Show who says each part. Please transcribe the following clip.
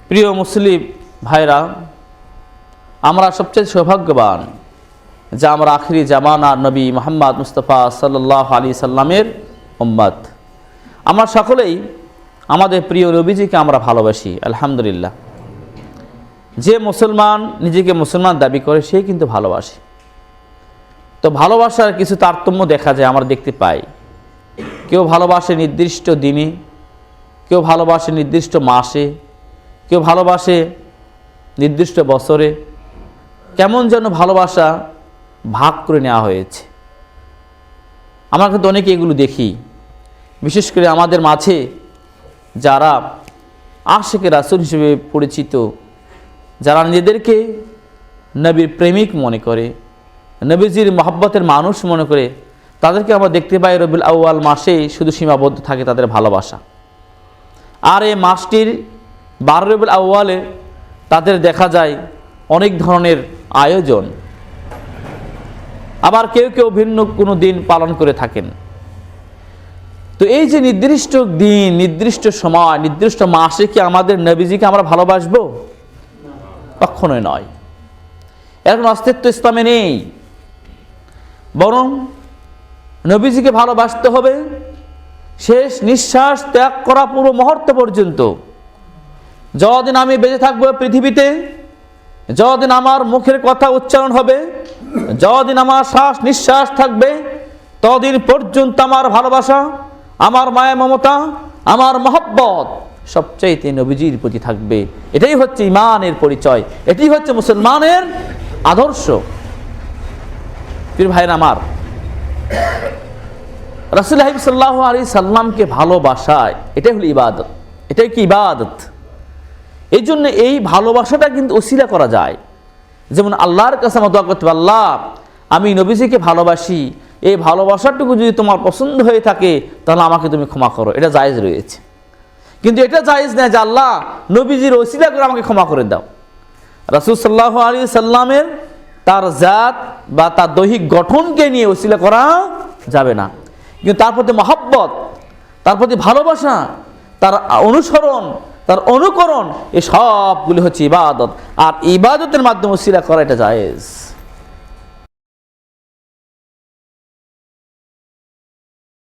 Speaker 1: প্রিয় মুসলিম ভাইরা, আমরা সবচেয়ে সৌভাগ্যবান যে আমরা আখিরি জামানার নবী মুহাম্মদ মুস্তাফা সাল্লাল্লাহু আলাইহি সাল্লামের উম্মত। আমরা সকলেই আমাদের প্রিয় নবীজিকে আমরা ভালোবাসি, আলহামদুলিল্লাহ। যে মুসলমান নিজেকে মুসলমান দাবি করে সে কিন্তু ভালোবাসে। তো ভালোবাসার কিছু তারতম্য দেখা যায়, আমরা দেখতে পাই। কেউ ভালোবাসে নির্দিষ্ট দিনে, কেউ ভালোবাসে নির্দিষ্ট মাসে, কেউ ভালোবাসে নির্দিষ্ট বছরে। কেমন যেন ভালোবাসা ভাগ করে নেওয়া হয়েছে। আমরা কিন্তু অনেকে এগুলো দেখি, বিশেষ করে আমাদের মাঝে যারা আশিকে রাসূল হিসেবে পরিচিত, যারা নিজেদেরকে নবীর প্রেমিক মনে করে, নবীজির মহব্বতের মানুষ মনে করে, তাদেরকে আমরা দেখতে পাই রবিউল আউয়াল মাসে শুধু সীমাবদ্ধ থাকে তাদের ভালোবাসা। আর এই মাসটির 12 রবিউল আউয়ালে তাদের দেখা যায় অনেক ধরনের আয়োজন। আবার কেউ কেউ ভিন্ন কোনো দিন পালন করে থাকেন। তো এই যে নির্দিষ্ট দিন, নির্দিষ্ট সময়, নির্দিষ্ট মাসে কি আমাদের নবীজিকে আমরা ভালোবাসবো? কখনোই নয়। এর কোনো অস্তিত্ব ইসলামে নেই। বরং নবীজিকে ভালোবাসতে হবে শেষ নিঃশ্বাস ত্যাগ করা পুরো মুহূর্ত পর্যন্ত। যতদিন আমি বেঁচে থাকবো পৃথিবীতে, যতদিন আমার মুখের কথা উচ্চারণ হবে, যতদিন আমার শ্বাস নিঃশ্বাস থাকবে, ততদিন পর্যন্ত আমার ভালোবাসা, আমার মায়া মমতা, আমার মহব্বত সবচাইতে নবীজির প্রতি থাকবে। এটাই হচ্ছে ঈমানের পরিচয়, এটাই হচ্ছে মুসলমানের আদর্শ। প্রিয় ভাইরা আমার, রাসূলুল্লাহ সাল্লাল্লাহু আলাইহি সাল্লামকে ভালোবাসায় এটাই হলো ইবাদত। এটাই কি ইবাদত? এই জন্য এই ভালোবাসাটা কিন্তু ওসিলা করা যায়। যেমন আল্লাহর কাছে আমরা দোয়া করতে পারি, আল্লাহ আমি নবীজিকে ভালোবাসি, এই ভালোবাসাটুকু যদি তোমার পছন্দ হয়ে থাকে তাহলে আমাকে তুমি ক্ষমা করো। এটা জায়েজ রয়েছে। কিন্তু এটা জায়েজ না যে আল্লাহ নবীজির ওসিলা করে আমাকে ক্ষমা করে দাও। রাসূল সাল্লাল্লাহু আলাইহি সাল্লামের তার জাত বা তার দৈহিক গঠনকে নিয়ে ওসিলা করা যাবে না। কিন্তু তার প্রতি মহব্বত, তার প্রতি ভালোবাসা, তার অনুসরণ, তার অনুকরণ, এই সবগুলি হচ্ছে ইবাদত। আর ইবাদতের মাধ্যমে ওসিলা করা এটা জায়েজ।